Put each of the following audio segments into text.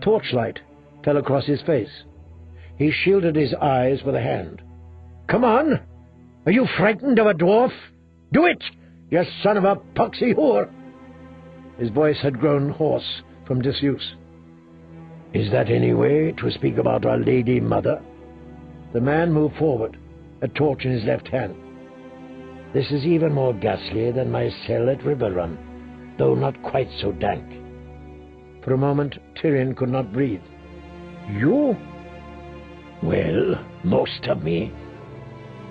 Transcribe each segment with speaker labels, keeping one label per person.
Speaker 1: torchlight fell across his face. He shielded his eyes with a hand. "Come on! Are you frightened of a dwarf? Do it, you son of a poxy whore!" His voice had grown hoarse from disuse. "Is that any way to speak about our Lady Mother?" The man moved forward, a torch in his left hand. "This is even more ghastly than my cell at River Run, though not quite so dank." For a moment, Tyrion could not breathe. "You?" "Well, most of me."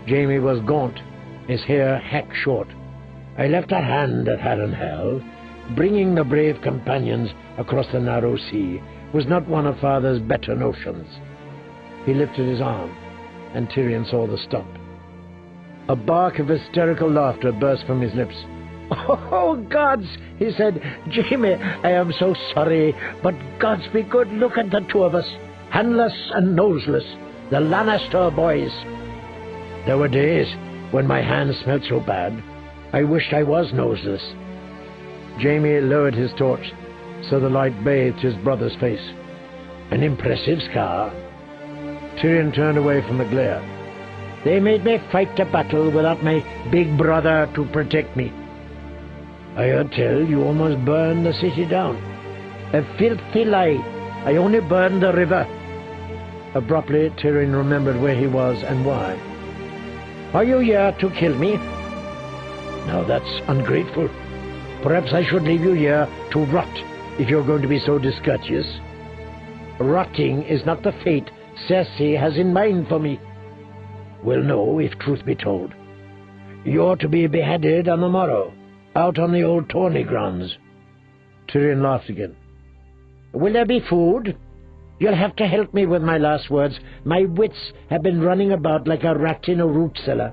Speaker 1: Jaime was gaunt, his hair hacked short. "I left a hand at Harrenhal. Bringing the brave companions across the narrow sea was not one of Father's better notions." He lifted his arm, and Tyrion saw the stump. A bark of hysterical laughter burst from his lips. "Oh, gods," he said. "Jaime, I am so sorry, but gods be good, look at the two of us, handless and noseless, the Lannister boys." There were days when my hands smelt so bad, I wished I was noseless. Jaime lowered his torch, so the light bathed his brother's face. "An impressive scar." Tyrion turned away from the glare. "They made me fight a battle without my big brother to protect me." "I heard tell you almost burned the city down." "A filthy lie. I only burned the river." Abruptly, Tyrion remembered where he was and why. "Are you here to kill me?" "Now that's ungrateful. Perhaps I should leave you here to rot, if you're going to be so discourteous." "Rotting is not the fate Cersei has in mind for me." "Well, no, if truth be told. You're to be beheaded on the morrow, out on the old tourney grounds." Tyrion laughed again. "Will there be food? You'll have to help me with my last words. My wits have been running about like a rat in a root cellar."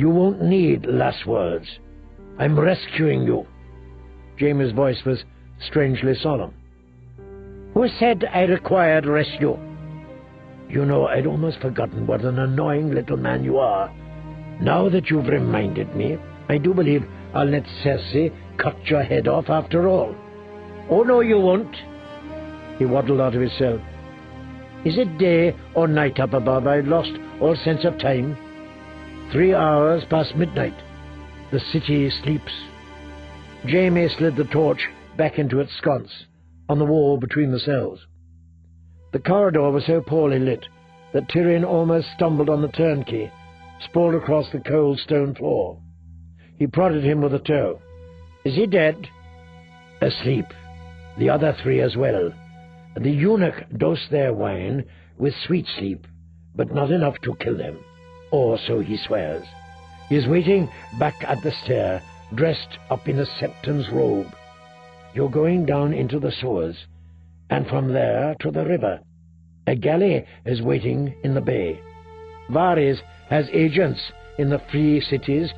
Speaker 1: "You won't need last words. I'm rescuing you." Jaime's voice was strangely solemn. "Who said I required rescue?" "You know, I'd almost forgotten what an annoying little man you are. Now that you've reminded me, I do believe I'll let Cersei cut your head off after all." "Oh, no, you won't." He waddled out of his cell. "Is it day or night up above? I've lost all sense of time." 3 hours past midnight. The city sleeps." Jaime slid the torch back into its sconce, on the wall between the cells. The corridor was so poorly lit that Tyrion almost stumbled on the turnkey, sprawled across the cold stone floor. He prodded him with a toe. "Is he dead?" "Asleep. The other 3 as well. The eunuch dosed their wine with sweet sleep, but not enough to kill them, or so he swears. He is waiting back at the stair, dressed up in a septon's robe. You're going down into the sewers, and from there to the river. A galley is waiting in the bay. Varys has agents in the free cities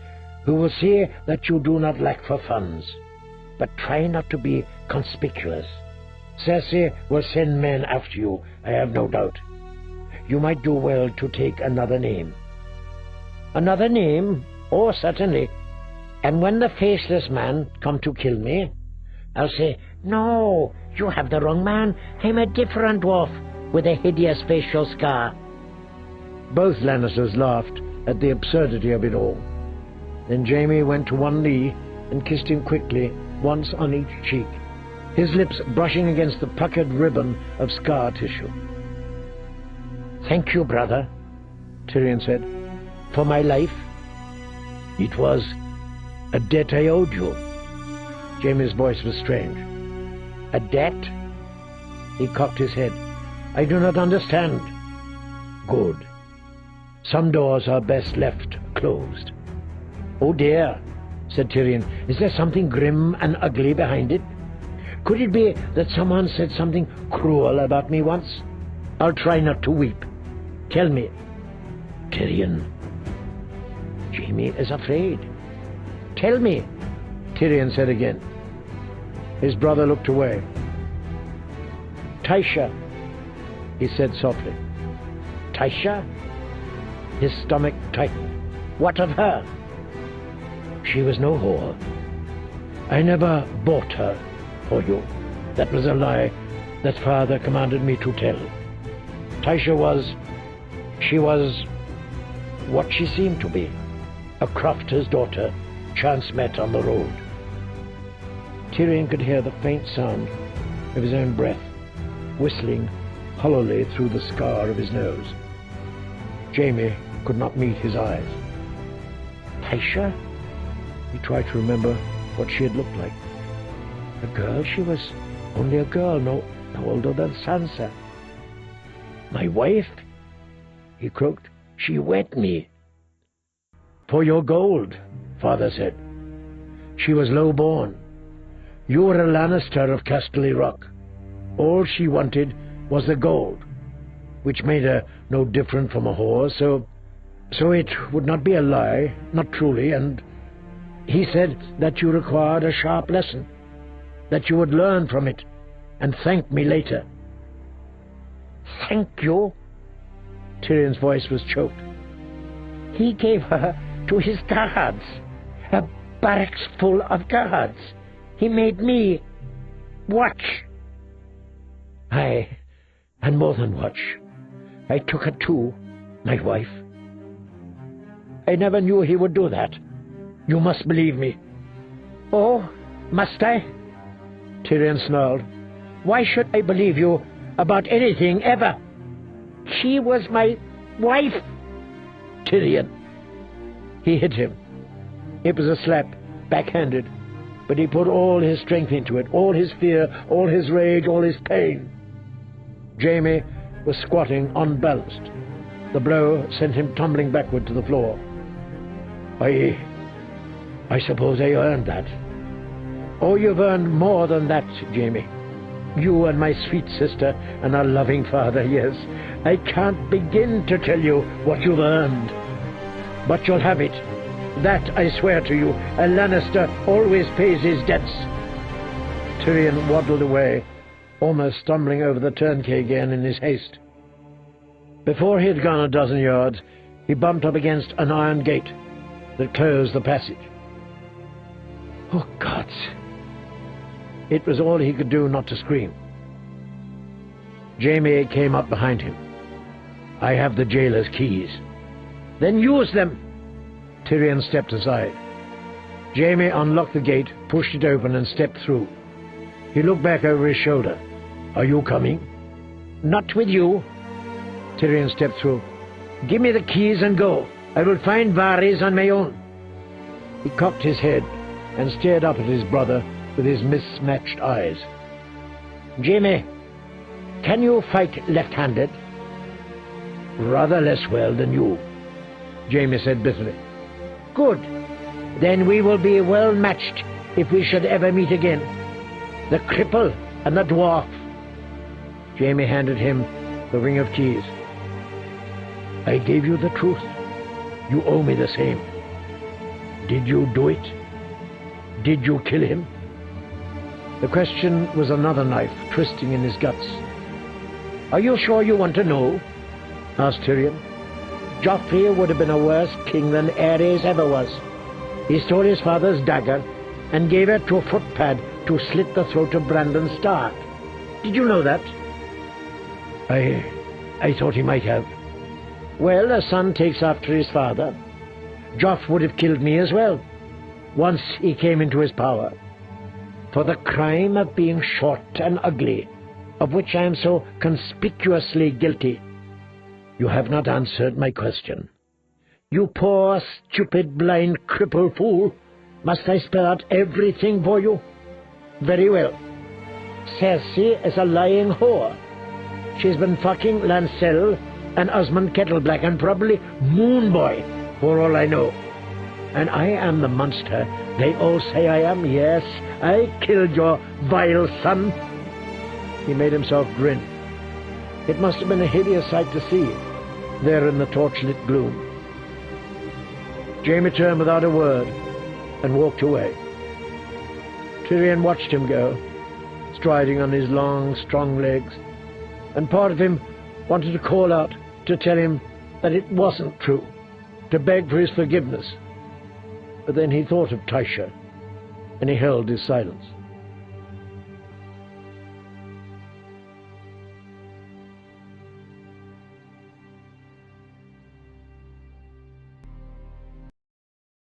Speaker 1: who will see that you do not lack for funds. But try not to be conspicuous. Cersei will send men after you, I have no doubt. You might do well to take another name." "Another name? Oh, certainly. And when the faceless man come to kill me, I'll say, 'No, you have the wrong man. I'm a different dwarf with a hideous facial scar.'" Both Lannisters laughed at the absurdity of it all. Then Jaime went to one knee and kissed him quickly, once on each cheek, his lips brushing against the puckered ribbon of scar tissue. "Thank you, brother," Tyrion said, "for my life. It was a debt I owed you." Jaime's voice was strange. "A debt?" He cocked his head. "I do not understand." "Good. Some doors are best left closed." "Oh dear," said Tyrion. "Is there something grim and ugly behind it? Could it be that someone said something cruel about me once? I'll try not to weep. Tell me." "Tyrion." "Jaime is afraid." "Tell me," Tyrion said again. His brother looked away. "Tysha," he said softly. "Tysha?" His stomach tightened. "What of her?" "She was no whore. I never bought her for you. That was a lie that Father commanded me to tell. Tysha she was what she seemed to be, a crofter's daughter, chance met on the road. Tyrion could hear the faint sound of his own breath, whistling hollowly through the scar of his nose. Jaime could not meet his eyes. Tysha? He tried to remember what she had looked like. A girl? She was only a girl, no older than Sansa. My wife? He croaked. She wed me. For your gold, Father said. She was low-born. You were a Lannister of Casterly Rock. All she wanted was the gold, which made her no different from a whore, so it would not be a lie, not truly, and he said that you required a sharp lesson, that you would learn from it, and thank me later. Thank you? Tyrion's voice was choked. He gave her to his guards, a barracks full of guards. He made me watch. Aye, and more than watch. I took her too, my wife. I never knew he would do that. You must believe me. Oh, must I? Tyrion snarled. Why should I believe you about anything, ever? She was my wife. Tyrion. He hit him. It was a slap, backhanded, but he put all his strength into it, all his fear, all his rage, all his pain. Jaime was squatting unbalanced. The blow sent him tumbling backward to the floor. I suppose I earned that. Oh, you've earned more than that, Jaime. You and my sweet sister and our loving father, yes. I can't begin to tell you what you've earned. But you'll have it. That I swear to you. A Lannister always pays his debts. Tyrion waddled away, almost stumbling over the turnkey again in his haste. Before he had gone a dozen yards, he bumped up against an iron gate that closed the passage. Oh, gods! It was all he could do not to scream. Jaime came up behind him. I have the jailer's keys. Then use them! Tyrion stepped aside. Jaime unlocked the gate, pushed it open, and stepped through. He looked back over his shoulder. Are you coming? Not with you. Tyrion stepped through. Give me the keys and go. I will find Varys on my own. He cocked his head and stared up at his brother with his mismatched eyes. Jaime, can you fight left-handed? Rather less well than you, Jaime said bitterly. Good. Then we will be well matched if we should ever meet again. The cripple and the dwarf. Jaime handed him the ring of keys. I gave you the truth. You owe me the same. Did you do it? Did you kill him? The question was another knife twisting in his guts. Are you sure you want to know? Asked Tyrion. Joffrey would have been a worse king than Aerys ever was. He stole his father's dagger and gave it to a footpad to slit the throat of Brandon Stark. Did you know that? I thought he might have. Well, a son takes after his father. Joff would have killed me as well, once he came into his power, for the crime of being short and ugly, of which I am so conspicuously guilty. You have not answered my question. You poor, stupid, blind, crippled fool. Must I spell out everything for you? Very well. Cersei is a lying whore. She's been fucking Lancel and Osmond Kettleblack and probably Moonboy, for all I know. And I am the monster they all say I am. Yes, I killed your vile son. He made himself grin. It must have been a hideous sight to see, there in the torchlit gloom. Jaime turned without a word and walked away. Tyrion watched him go, striding on his long, strong legs, and part of him wanted to call out, to tell him that it wasn't true, to beg for his forgiveness. But then he thought of Tysha, and he held his silence.